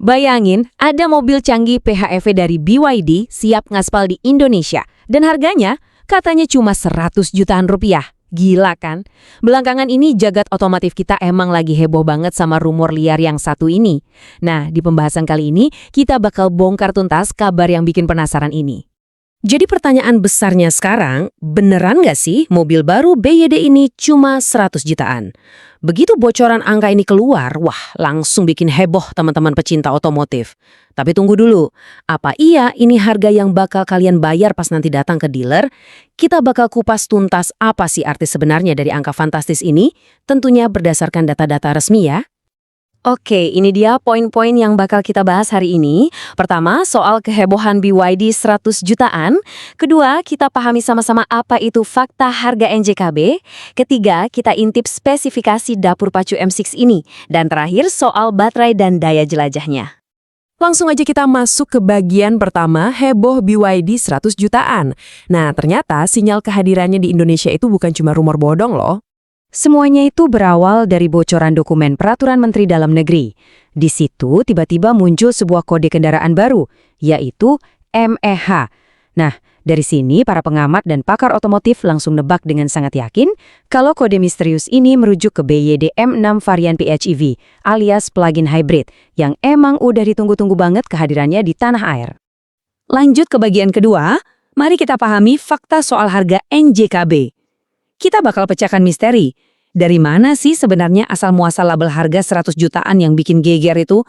Bayangin, ada mobil canggih PHEV dari BYD siap ngaspal di Indonesia. Dan harganya katanya cuma 100 jutaan rupiah. Gila kan? Belakangan ini jagat otomotif kita emang lagi heboh banget sama rumor liar yang satu ini. Nah, di pembahasan kali ini kita bakal bongkar tuntas kabar yang bikin penasaran ini. Jadi pertanyaan besarnya sekarang, beneran nggak sih mobil baru BYD ini cuma 100 jutaan? Begitu bocoran angka ini keluar, wah langsung bikin heboh teman-teman pecinta otomotif. Tapi tunggu dulu, apa iya ini harga yang bakal kalian bayar pas nanti datang ke dealer? Kita bakal kupas tuntas apa sih arti sebenarnya dari angka fantastis ini, tentunya berdasarkan data-data resmi ya. Oke, ini dia poin-poin yang bakal kita bahas hari ini. Pertama, soal kehebohan BYD 100 jutaan. Kedua, kita pahami sama-sama apa itu fakta harga NJKB. Ketiga, kita intip spesifikasi dapur pacu M6 ini. Dan terakhir, soal baterai dan daya jelajahnya. Langsung aja kita masuk ke bagian pertama, heboh BYD 100 jutaan. Nah, ternyata sinyal kehadirannya di Indonesia itu bukan cuma rumor bodong loh. Semuanya itu berawal dari bocoran dokumen Peraturan Menteri Dalam Negeri. Di situ tiba-tiba muncul sebuah kode kendaraan baru, yaitu MEH. Nah, dari sini para pengamat dan pakar otomotif langsung nebak dengan sangat yakin kalau kode misterius ini merujuk ke BYD M6 varian PHEV alias plug-in hybrid yang emang udah ditunggu-tunggu banget kehadirannya di tanah air. Lanjut ke bagian kedua, mari kita pahami fakta soal harga NJKB. Kita bakal pecahkan misteri. Dari mana sih sebenarnya asal-muasal label harga 100 jutaan yang bikin geger itu?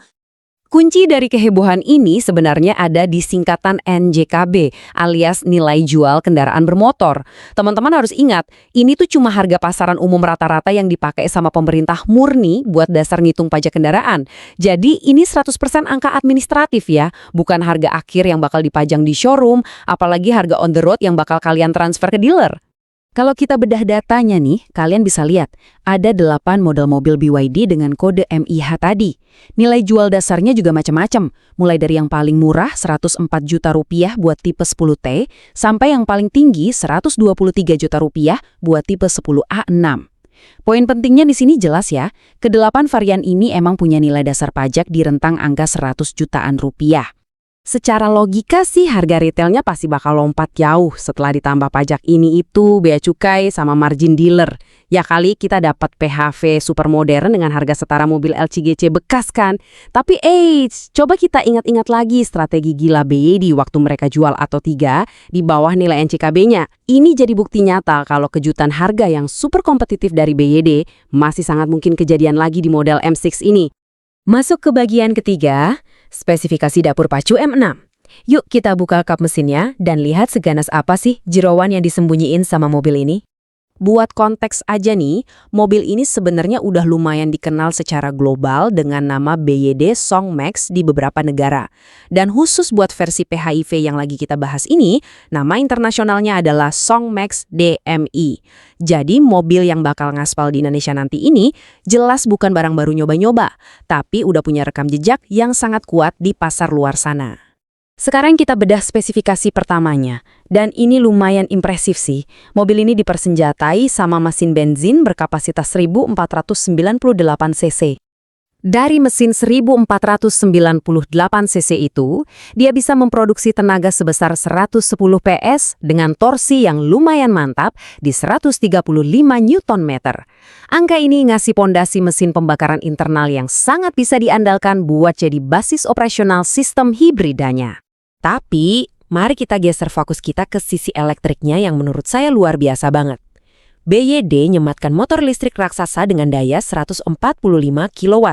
Kunci dari kehebohan ini sebenarnya ada di singkatan NJKB, alias nilai jual kendaraan bermotor. Teman-teman harus ingat, ini tuh cuma harga pasaran umum rata-rata yang dipakai sama pemerintah murni buat dasar ngitung pajak kendaraan. Jadi ini 100% angka administratif ya, bukan harga akhir yang bakal dipajang di showroom, apalagi harga on the road yang bakal kalian transfer ke dealer. Kalau kita bedah datanya nih, kalian bisa lihat ada 8 model mobil BYD dengan kode MIH tadi. Nilai jual dasarnya juga macam-macam, mulai dari yang paling murah 104 juta rupiah buat tipe 10T, sampai yang paling tinggi 123 juta rupiah buat tipe 10A6. Poin pentingnya di sini jelas ya, ke-8 varian ini emang punya nilai dasar pajak di rentang angka 100 jutaan rupiah. Secara logika sih harga retailnya pasti bakal lompat jauh setelah ditambah pajak ini itu, bea cukai, sama margin dealer. Ya kali kita dapat PHV super modern dengan harga setara mobil LCGC bekas kan. Tapi coba kita ingat-ingat lagi strategi gila BYD waktu mereka jual Atto 3 di bawah nilai NJKB-nya. Ini jadi bukti nyata kalau kejutan harga yang super kompetitif dari BYD masih sangat mungkin kejadian lagi di model M6 ini. Masuk ke bagian ketiga, spesifikasi dapur pacu M6. Yuk kita buka kap mesinnya dan lihat seganas apa sih jeroan yang disembunyiin sama mobil ini. Buat konteks aja nih, mobil ini sebenarnya udah lumayan dikenal secara global dengan nama BYD Song Max di beberapa negara. Dan khusus buat versi PHEV yang lagi kita bahas ini, nama internasionalnya adalah Song Max DMI. Jadi mobil yang bakal ngaspal di Indonesia nanti ini jelas bukan barang baru nyoba-nyoba, tapi udah punya rekam jejak yang sangat kuat di pasar luar sana. Sekarang kita bedah spesifikasi pertamanya, dan ini lumayan impresif sih. Mobil ini dipersenjatai sama mesin benzin berkapasitas 1498 cc. Dari mesin 1498 cc itu, dia bisa memproduksi tenaga sebesar 110 PS dengan torsi yang lumayan mantap di 135 Nm. Angka ini ngasih pondasi mesin pembakaran internal yang sangat bisa diandalkan buat jadi basis operasional sistem hibridanya. Tapi, mari kita geser fokus kita ke sisi elektriknya yang menurut saya luar biasa banget. BYD nyematkan motor listrik raksasa dengan daya 145 kW.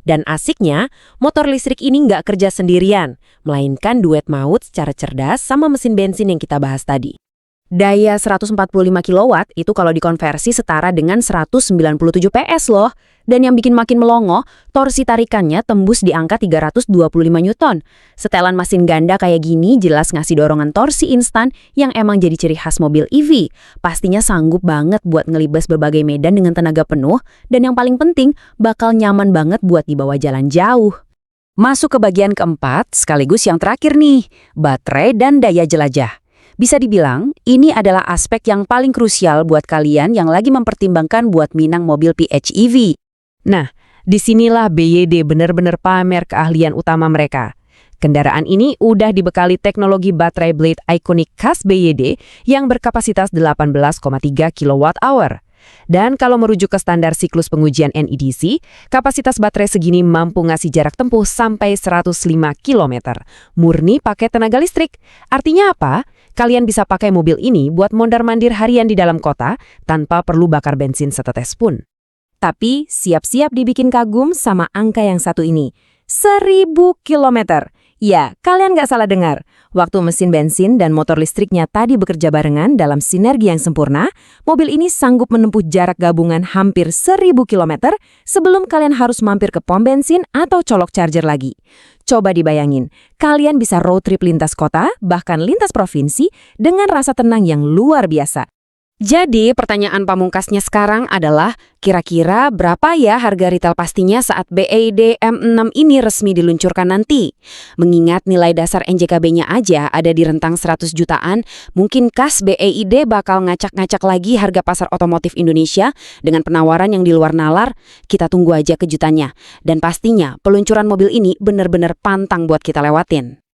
Dan asiknya, motor listrik ini nggak kerja sendirian, melainkan duet maut secara cerdas sama mesin bensin yang kita bahas tadi. Daya 145 kW itu kalau dikonversi setara dengan 197 PS loh. Dan yang bikin makin melongo, torsi tarikannya tembus di angka 325 Newton. Setelan mesin ganda kayak gini jelas ngasih dorongan torsi instan yang emang jadi ciri khas mobil EV. Pastinya sanggup banget buat ngelibas berbagai medan dengan tenaga penuh, dan yang paling penting bakal nyaman banget buat dibawa jalan jauh. Masuk ke bagian keempat, sekaligus yang terakhir nih, baterai dan daya jelajah. Bisa dibilang, ini adalah aspek yang paling krusial buat kalian yang lagi mempertimbangkan buat minang mobil PHEV. Nah, Disinilah BYD benar-benar pamer keahlian utama mereka. Kendaraan ini udah dibekali teknologi baterai blade ikonik khas BYD yang berkapasitas 18,3 kWh. Dan kalau merujuk ke standar siklus pengujian NEDC, kapasitas baterai segini mampu ngasih jarak tempuh sampai 105 km. Murni pakai tenaga listrik. Artinya apa? Kalian bisa pakai mobil ini buat mondar-mandir harian di dalam kota tanpa perlu bakar bensin setetes pun. Tapi siap-siap dibikin kagum sama angka yang satu ini. 1.000 km. Ya, kalian nggak salah dengar. Waktu mesin bensin dan motor listriknya tadi bekerja barengan dalam sinergi yang sempurna, mobil ini sanggup menempuh jarak gabungan hampir 1.000 km sebelum kalian harus mampir ke pom bensin atau colok charger lagi. Coba dibayangin, kalian bisa road trip lintas kota, bahkan lintas provinsi, dengan rasa tenang yang luar biasa. Jadi, pertanyaan pamungkasnya sekarang adalah, kira-kira berapa ya harga retail pastinya saat BYD M6 ini resmi diluncurkan nanti? Mengingat nilai dasar NJKB-nya aja ada di rentang 100 jutaan, mungkinkah BYD bakal ngacak-ngacak lagi harga pasar otomotif Indonesia dengan penawaran yang di luar nalar? Kita tunggu aja kejutannya. Dan pastinya, peluncuran mobil ini benar-benar pantang buat kita lewatin.